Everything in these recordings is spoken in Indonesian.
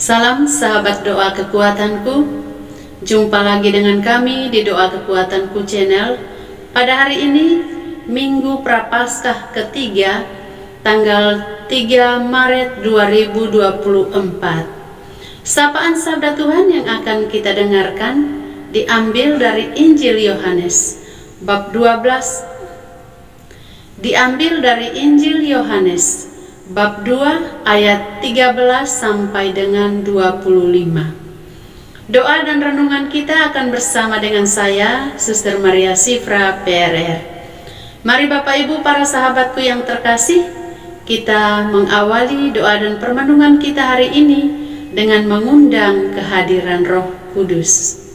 Salam sahabat doa kekuatanku. Jumpa lagi dengan kami di Doa Kekuatanku channel. Pada hari ini, Minggu Prapaskah ketiga, tanggal 3 Maret 2024. Sapaan sabda Tuhan yang akan kita dengarkan diambil dari Injil Yohanes bab 12. Diambil dari Injil Yohanes bab 2 ayat 13 sampai dengan 25. Doa dan renungan kita akan bersama dengan saya, Suster Maria Sifra, PRR. Mari Bapak Ibu para sahabatku yang terkasih, kita mengawali doa dan permenungan kita hari ini dengan mengundang kehadiran Roh Kudus.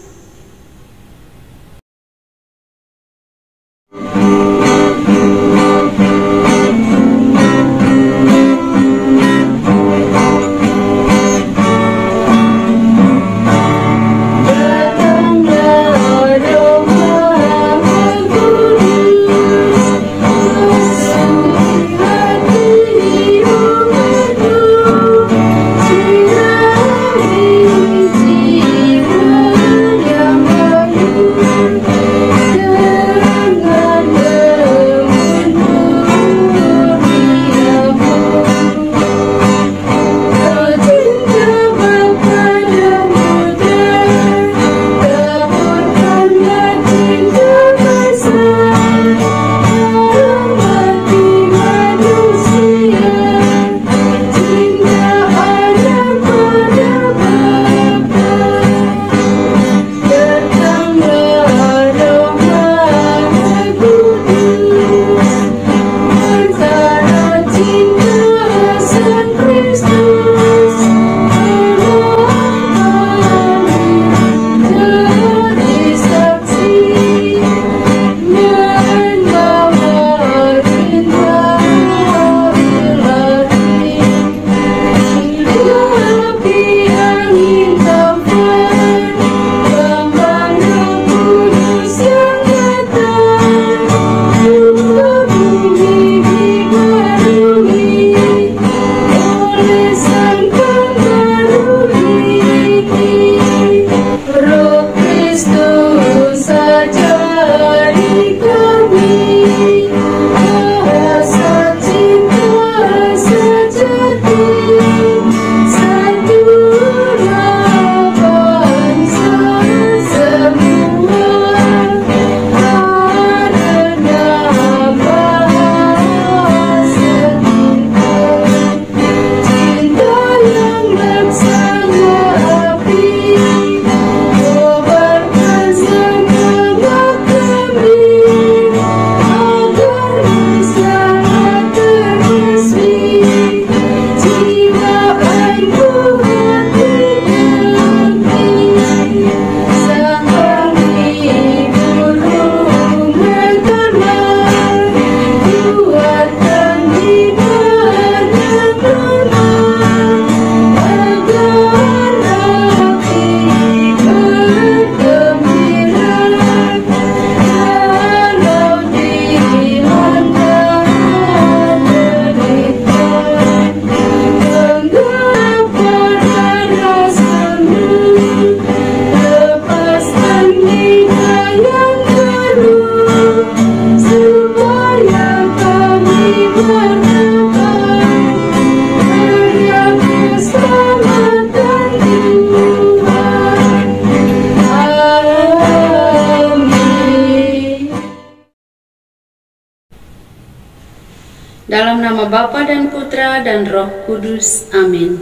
Dalam nama Bapa dan Putra dan Roh Kudus, amin.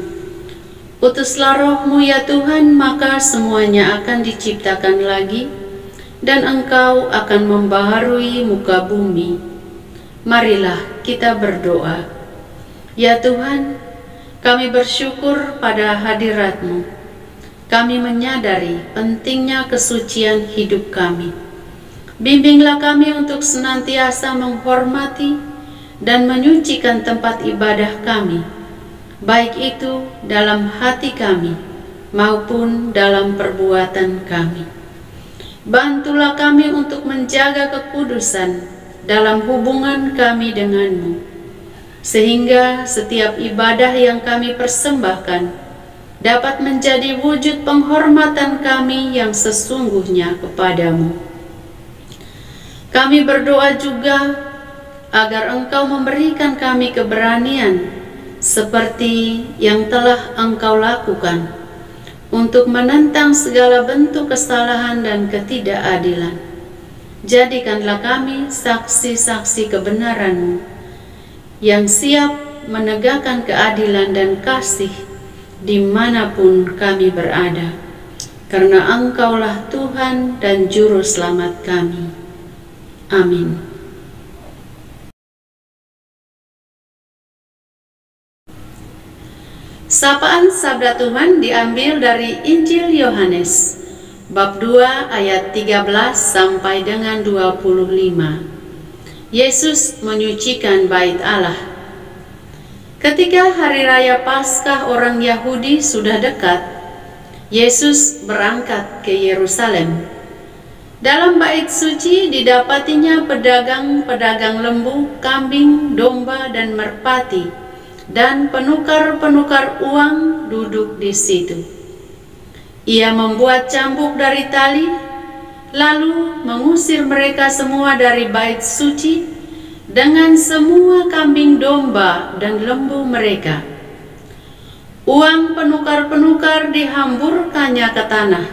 Utuslah Roh-Mu ya Tuhan, maka semuanya akan diciptakan lagi, dan Engkau akan membaharui muka bumi. Marilah kita berdoa. Ya Tuhan, kami bersyukur pada hadirat-Mu. Kami menyadari pentingnya kesucian hidup kami. Bimbinglah kami untuk senantiasa menghormati dan menyucikan tempat ibadah kami, baik itu dalam hati kami maupun dalam perbuatan kami. Bantulah kami untuk menjaga kekudusan dalam hubungan kami denganmu, sehingga setiap ibadah yang kami persembahkan dapat menjadi wujud penghormatan kami yang sesungguhnya kepadamu. Kami berdoa juga agar Engkau memberikan kami keberanian seperti yang telah Engkau lakukan untuk menentang segala bentuk kesalahan dan ketidakadilan. Jadikanlah kami saksi-saksi kebenaran-Mu yang siap menegakkan keadilan dan kasih dimanapun kami berada, karena Engkaulah Tuhan dan Juru Selamat kami. Amin. Sapaan Sabda Tuhan diambil dari Injil Yohanes, bab 2 ayat 13 sampai dengan 25. Yesus menyucikan bait Allah. Ketika hari raya Paskah orang Yahudi sudah dekat, Yesus berangkat ke Yerusalem. Dalam bait suci didapatinya pedagang-pedagang lembu, kambing, domba, dan merpati, dan penukar-penukar uang duduk di situ. Ia membuat cambuk dari tali, lalu mengusir mereka semua dari bait suci dengan semua kambing domba dan lembu mereka. Uang penukar-penukar dihamburkannya ke tanah,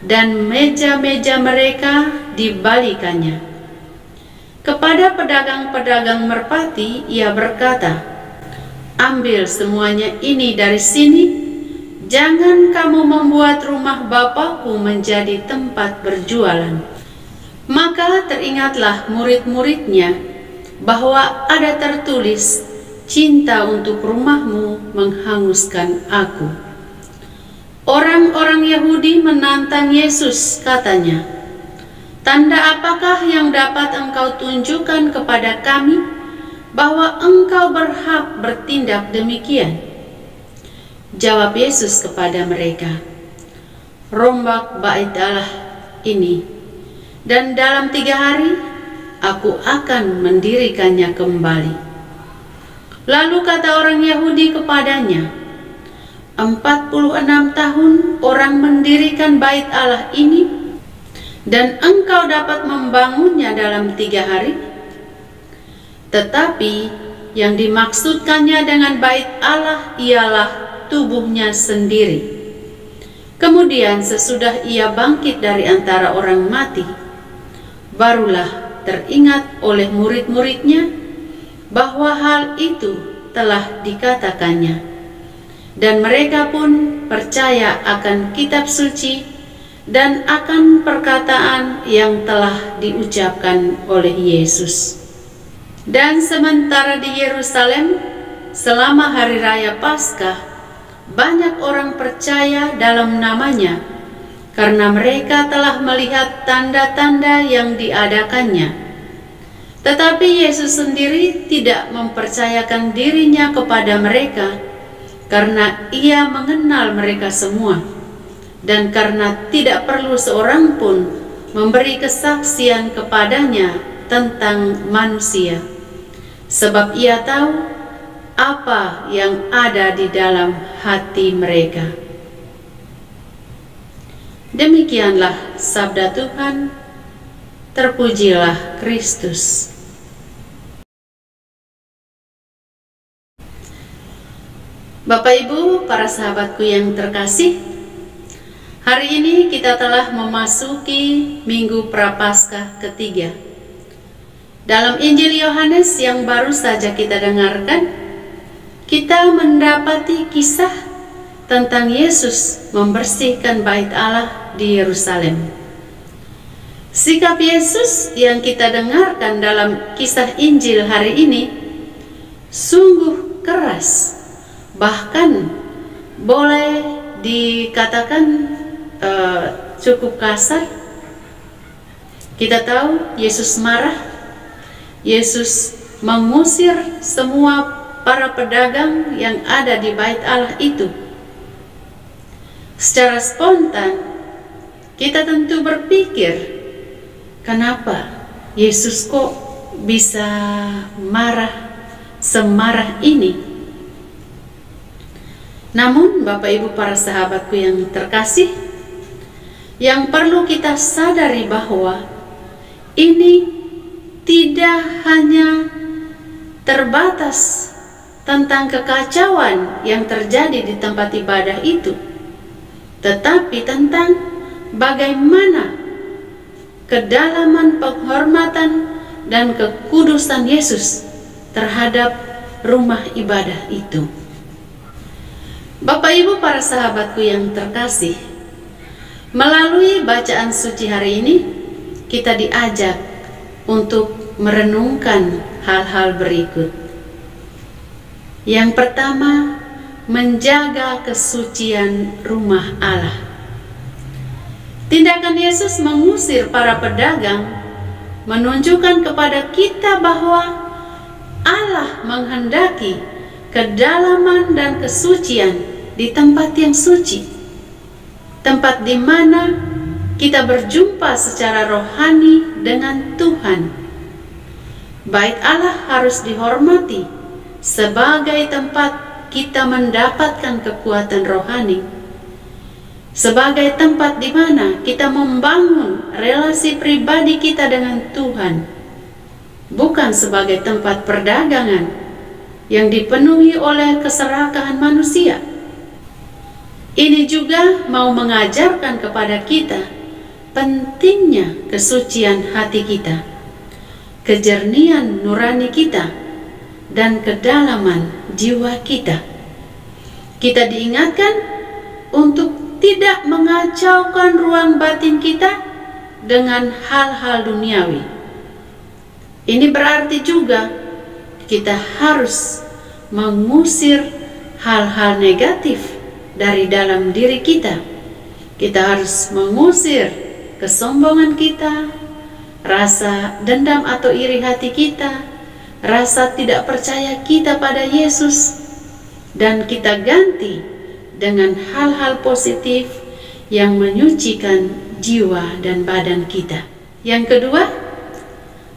dan meja-meja mereka dibalikannya. Kepada pedagang-pedagang merpati ia berkata, "Ambil semuanya ini dari sini, jangan kamu membuat rumah Bapakku menjadi tempat berjualan." Maka teringatlah murid-muridnya bahwa ada tertulis, "Cinta untuk rumahmu menghanguskan aku." Orang-orang Yahudi menantang Yesus, katanya, "Tanda apakah yang dapat Engkau tunjukkan kepada kami bahwa Engkau berhak bertindak demikian?" Jawab Yesus kepada mereka, "Rombak bait Allah ini, dan dalam 3 hari Aku akan mendirikannya kembali." Lalu kata orang Yahudi kepadanya, 46 tahun orang mendirikan bait Allah ini, dan Engkau dapat membangunnya dalam 3 hari? Tetapi yang dimaksudkannya dengan bait Allah ialah tubuhnya sendiri. Kemudian sesudah ia bangkit dari antara orang mati, barulah teringat oleh murid-muridnya bahwa hal itu telah dikatakannya, dan mereka pun percaya akan kitab suci dan akan perkataan yang telah diucapkan oleh Yesus. Dan sementara di Yerusalem selama hari raya Paskah, banyak orang percaya dalam namanya karena mereka telah melihat tanda-tanda yang diadakannya. Tetapi Yesus sendiri tidak mempercayakan dirinya kepada mereka, karena ia mengenal mereka semua, dan karena tidak perlu seorang pun memberi kesaksian kepadanya tentang manusia, sebab ia tahu apa yang ada di dalam hati mereka. Demikianlah sabda Tuhan. Terpujilah Kristus. Bapak Ibu, para sahabatku yang terkasih, hari ini kita telah memasuki Minggu Prapaskah ketiga. Dalam Injil Yohanes yang baru saja kita dengarkan, kita mendapati kisah tentang Yesus membersihkan bait Allah di Yerusalem. Sikap Yesus yang kita dengarkan dalam kisah Injil hari ini sungguh keras, bahkan boleh dikatakan cukup kasar. Kita tahu Yesus marah, Yesus mengusir semua para pedagang yang ada di bait Allah itu. Secara spontan kita tentu berpikir, kenapa Yesus kok bisa marah semarah ini? Namun Bapak Ibu para sahabatku yang terkasih, yang perlu kita sadari bahwa ini tidak hanya terbatas tentang kekacauan yang terjadi di tempat ibadah itu, tetapi tentang bagaimana kedalaman penghormatan dan kekudusan Yesus terhadap rumah ibadah itu. Bapak Ibu para sahabatku yang terkasih, melalui bacaan suci hari ini kita diajak untuk merenungkan hal-hal berikut. Yang pertama, menjaga kesucian rumah Allah. Tindakan Yesus mengusir para pedagang menunjukkan kepada kita bahwa Allah menghendaki kedalaman dan kesucian di tempat yang suci, tempat di mana kita berjumpa secara rohani dengan Tuhan. Bait Allah harus dihormati sebagai tempat kita mendapatkan kekuatan rohani, sebagai tempat di mana kita membangun relasi pribadi kita dengan Tuhan, bukan sebagai tempat perdagangan yang dipenuhi oleh keserakahan manusia. Ini juga mau mengajarkan kepada kita pentingnya kesucian hati kita, kejernihan nurani kita, dan kedalaman jiwa kita. Kita diingatkan untuk tidak mengacaukan ruang batin kita dengan hal-hal duniawi. Ini berarti juga kita harus mengusir hal-hal negatif dari dalam diri kita. Kita harus mengusir kesombongan kita, rasa dendam atau iri hati kita, rasa tidak percaya kita pada Yesus, dan kita ganti dengan hal-hal positif yang menyucikan jiwa dan badan kita. Yang kedua,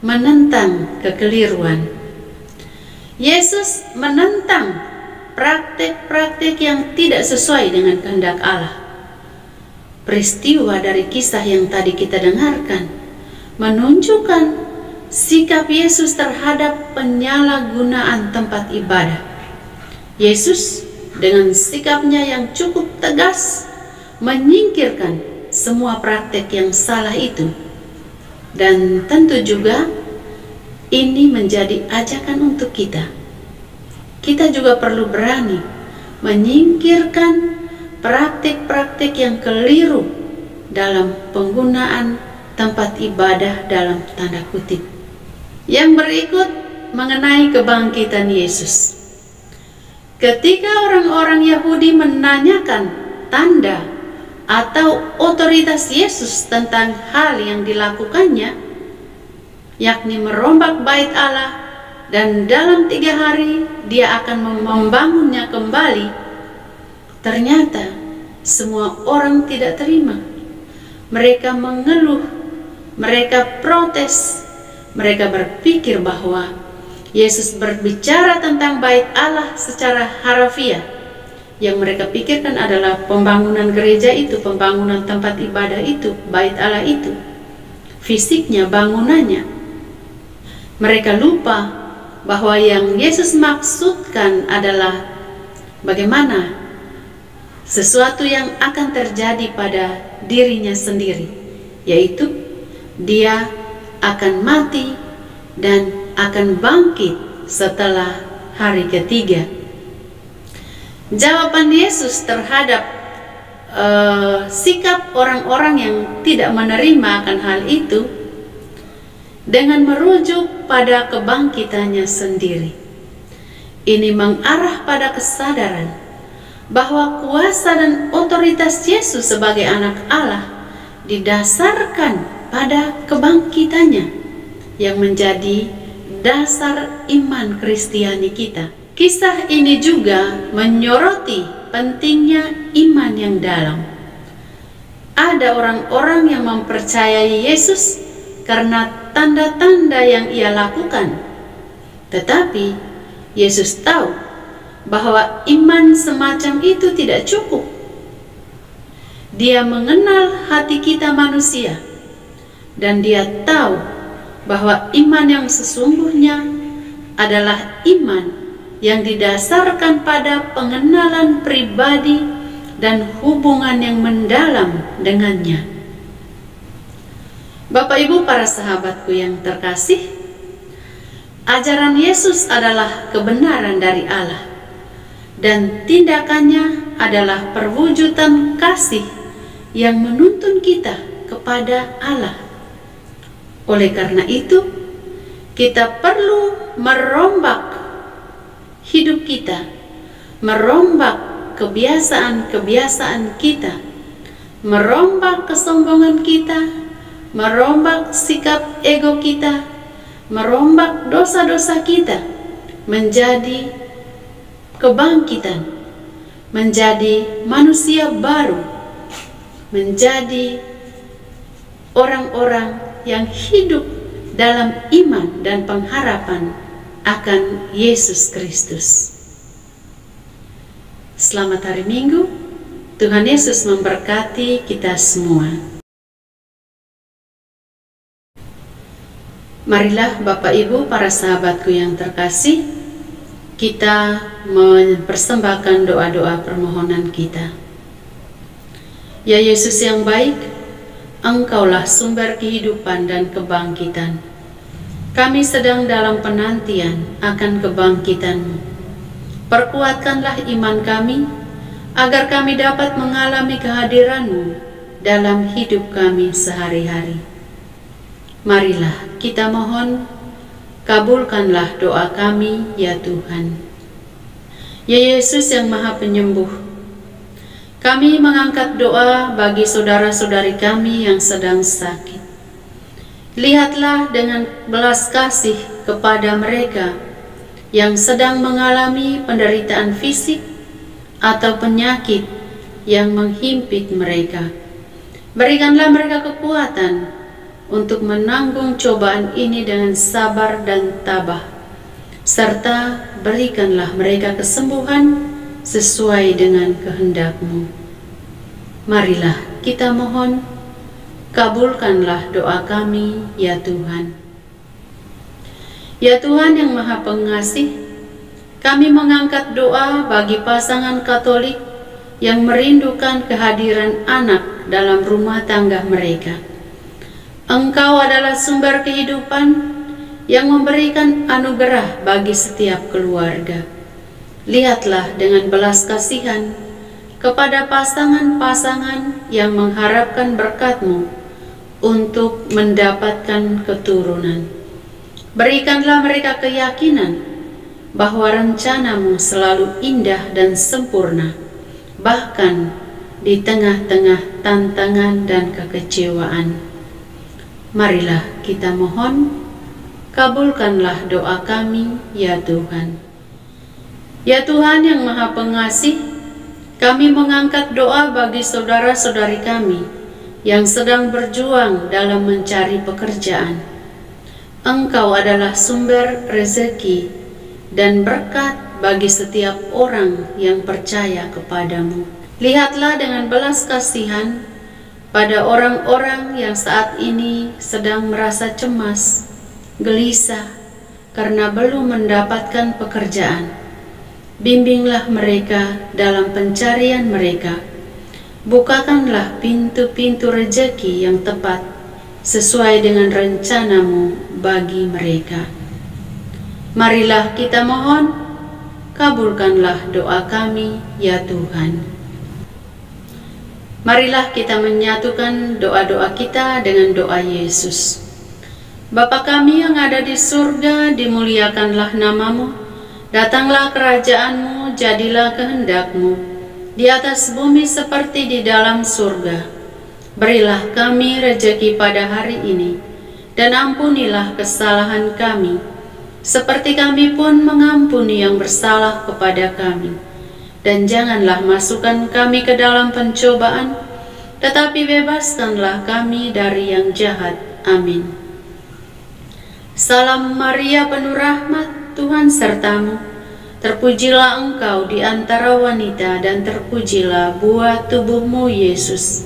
menentang kekeliruan. Yesus menentang praktik-praktik yang tidak sesuai dengan kehendak Allah. Peristiwa dari kisah yang tadi kita dengarkan menunjukkan sikap Yesus terhadap penyalahgunaan tempat ibadah. Yesus dengan sikapnya yang cukup tegas menyingkirkan semua praktik yang salah itu. Dan tentu juga ini menjadi ajakan untuk kita. Kita juga perlu berani menyingkirkan praktik-praktik yang keliru dalam penggunaan tempat ibadah dalam tanda kutip. Yang berikut mengenai kebangkitan Yesus. Ketika orang-orang Yahudi menanyakan tanda atau otoritas Yesus tentang hal yang dilakukannya, yakni merombak bait Allah dan dalam 3 hari dia akan membangunnya kembali, ternyata semua orang tidak terima. Mereka mengeluh, mereka protes, mereka berpikir bahwa Yesus berbicara tentang bait Allah secara harafiah. Yang mereka pikirkan adalah pembangunan gereja itu, pembangunan tempat ibadah itu, bait Allah itu, fisiknya, bangunannya. Mereka lupa bahwa yang Yesus maksudkan adalah bagaimana sesuatu yang akan terjadi pada dirinya sendiri, yaitu dia akan mati dan akan bangkit setelah hari ketiga. Jawaban Yesus terhadap sikap orang-orang yang tidak menerima akan hal itu dengan merujuk pada kebangkitannya sendiri. Ini mengarah pada kesadaran bahwa kuasa dan otoritas Yesus sebagai anak Allah didasarkan pada kebangkitannya yang menjadi dasar iman Kristiani kita. Kisah ini juga menyoroti pentingnya iman yang dalam. Ada orang-orang yang mempercayai Yesus karena tanda-tanda yang ia lakukan. Tetapi Yesus tahu bahwa iman semacam itu tidak cukup. Dia mengenal hati kita manusia, dan dia tahu bahwa iman yang sesungguhnya adalah iman yang didasarkan pada pengenalan pribadi dan hubungan yang mendalam dengannya. Bapak Ibu para sahabatku yang terkasih, ajaran Yesus adalah kebenaran dari Allah, dan tindakannya adalah perwujudan kasih yang menuntun kita kepada Allah. Oleh karena itu, kita perlu merombak hidup kita, merombak kebiasaan-kebiasaan kita, merombak kesombongan kita, merombak sikap ego kita, merombak dosa-dosa kita menjadi kebangkitan, menjadi manusia baru, menjadi orang-orang yang hidup dalam iman dan pengharapan akan Yesus Kristus. Selamat hari Minggu. Tuhan Yesus memberkati kita semua. Marilah Bapak Ibu para sahabatku yang terkasih, kita mempersembahkan doa-doa permohonan kita. Ya Yesus yang baik, Engkaulah sumber kehidupan dan kebangkitan. Kami sedang dalam penantian akan kebangkitan-Mu. Perkuatkanlah iman kami, agar kami dapat mengalami kehadiran-Mu dalam hidup kami sehari-hari. Marilah kita mohon, kabulkanlah doa kami ya Tuhan. Ya Yesus yang Maha Penyembuh, kami mengangkat doa bagi saudara-saudari kami yang sedang sakit. Lihatlah dengan belas kasih kepada mereka yang sedang mengalami penderitaan fisik atau penyakit yang menghimpit mereka. Berikanlah mereka kekuatan untuk menanggung cobaan ini dengan sabar dan tabah, serta berikanlah mereka kesembuhan sesuai dengan kehendak-Mu. Marilah kita mohon, kabulkanlah doa kami ya Tuhan. Ya Tuhan yang Maha Pengasih, kami mengangkat doa bagi pasangan Katolik yang merindukan kehadiran anak dalam rumah tangga mereka. Engkau adalah sumber kehidupan yang memberikan anugerah bagi setiap keluarga. Lihatlah dengan belas kasihan kepada pasangan-pasangan yang mengharapkan berkat-Mu untuk mendapatkan keturunan. Berikanlah mereka keyakinan bahwa rencana-Mu selalu indah dan sempurna, bahkan di tengah-tengah tantangan dan kekecewaan. Marilah kita mohon, kabulkanlah doa kami ya Tuhan. Ya Tuhan yang Maha Pengasih, kami mengangkat doa bagi saudara-saudari kami yang sedang berjuang dalam mencari pekerjaan. Engkau adalah sumber rezeki dan berkat bagi setiap orang yang percaya kepadamu. Lihatlah dengan belas kasihan pada orang-orang yang saat ini sedang merasa cemas, gelisah karena belum mendapatkan pekerjaan. Bimbinglah mereka dalam pencarian mereka. Bukakanlah pintu-pintu rezeki yang tepat sesuai dengan rencana-Mu bagi mereka. Marilah kita mohon, kabulkanlah doa kami ya Tuhan. Marilah kita menyatukan doa-doa kita dengan doa Yesus. Bapa kami yang ada di surga, dimuliakanlah nama-Mu. Datanglah kerajaan-Mu, jadilah kehendak-Mu, di atas bumi seperti di dalam surga. Berilah kami rejeki pada hari ini, dan ampunilah kesalahan kami, seperti kami pun mengampuni yang bersalah kepada kami. Dan janganlah masukkan kami ke dalam pencobaan, tetapi bebaskanlah kami dari yang jahat. Amin. Salam Maria, penuh rahmat, Tuhan sertamu. Terpujilah engkau di antara wanita, dan terpujilah buah tubuhmu, Yesus.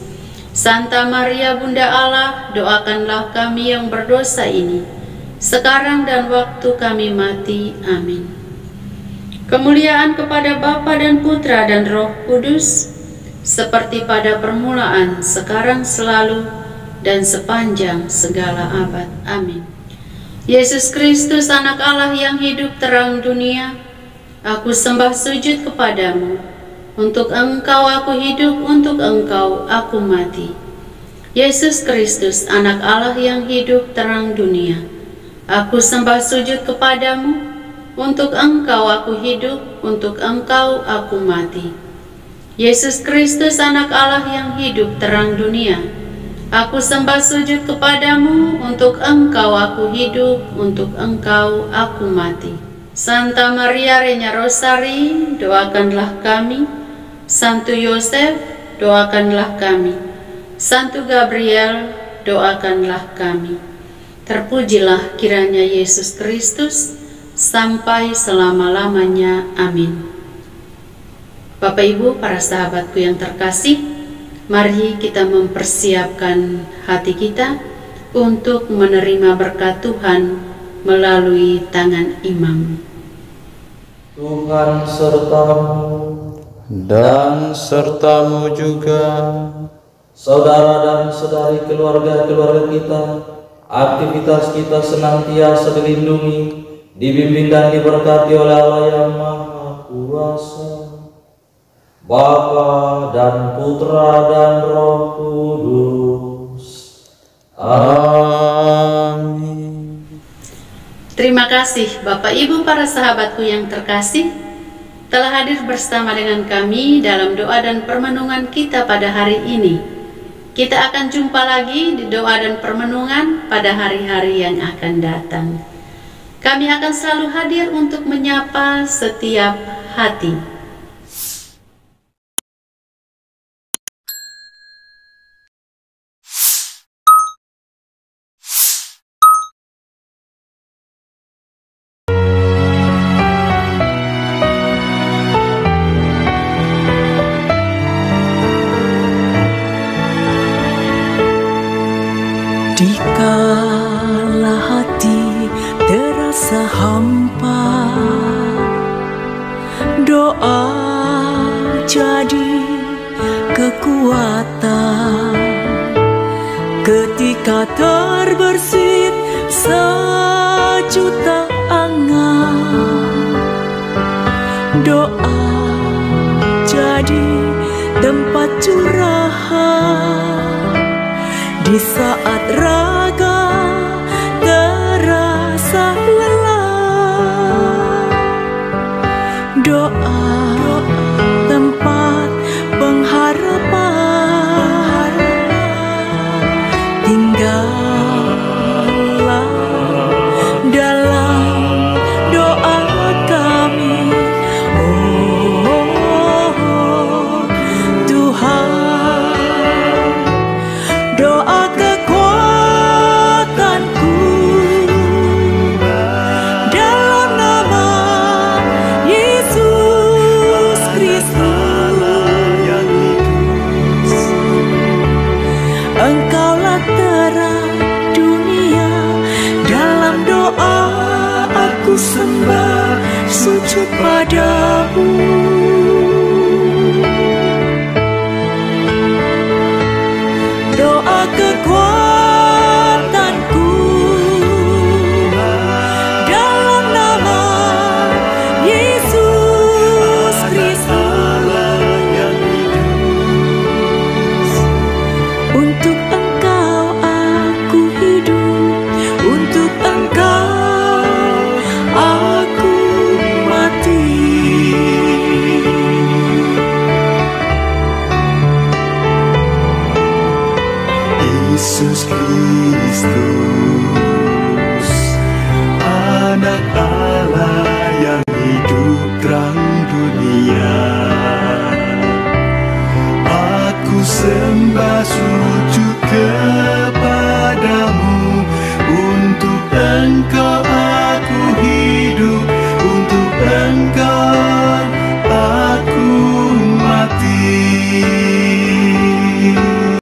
Santa Maria, Bunda Allah, doakanlah kami yang berdosa ini, sekarang dan waktu kami mati. Amin. Kemuliaan kepada Bapa dan Putra dan Roh Kudus, seperti pada permulaan, sekarang, selalu, dan sepanjang segala abad. Amin. Yesus Kristus, anak Allah yang hidup terang dunia, aku sembah sujud kepadamu. Untuk engkau aku hidup, untuk engkau aku mati. Yesus Kristus, anak Allah yang hidup terang dunia, aku sembah sujud kepadamu. Untuk engkau aku hidup, untuk engkau aku mati. Yesus Kristus, anak Allah yang hidup terang dunia, aku sembah sujud kepadamu. Untuk engkau aku hidup, untuk engkau aku mati. Santa Maria Regna Rosari, doakanlah kami. Santo Yosef, doakanlah kami. Santo Gabriel, doakanlah kami. Terpujilah kiranya Yesus Kristus sampai selama-lamanya. Amin. Bapak Ibu, para sahabatku yang terkasih, mari kita mempersiapkan hati kita untuk menerima berkat Tuhan melalui tangan imam. Tuhan sertamu dan sertamu juga. Saudara dan saudari keluarga-keluarga kita, aktivitas kita senantiasa dilindungi, dibimbing dan diberkati oleh Allah yang Maha Kuasa, Bapa dan Putra dan Roh Kudus. Amin. Terima kasih Bapak Ibu, para sahabatku yang terkasih, telah hadir bersama dengan kami dalam doa dan permenungan kita pada hari ini. Kita akan jumpa lagi di doa dan permenungan pada hari-hari yang akan datang. Kami akan selalu hadir untuk menyapa setiap hati. Dikala hati terasa hampa, doa jadi kekuatan. Ketika terbersit sejuta angan, doa jadi tempat curahan. Di saat raga terasa lelah, doa tempat pengharapan. Tinggallah dalam doa kami, oh Tuhan. Doa kekuatanku dalam nama Yesus Kristus. Engkaulah terang dunia, dalam doa aku sembah sujud padamu. Doa kekuatanku dalam nama Yesus Kristus. Untuk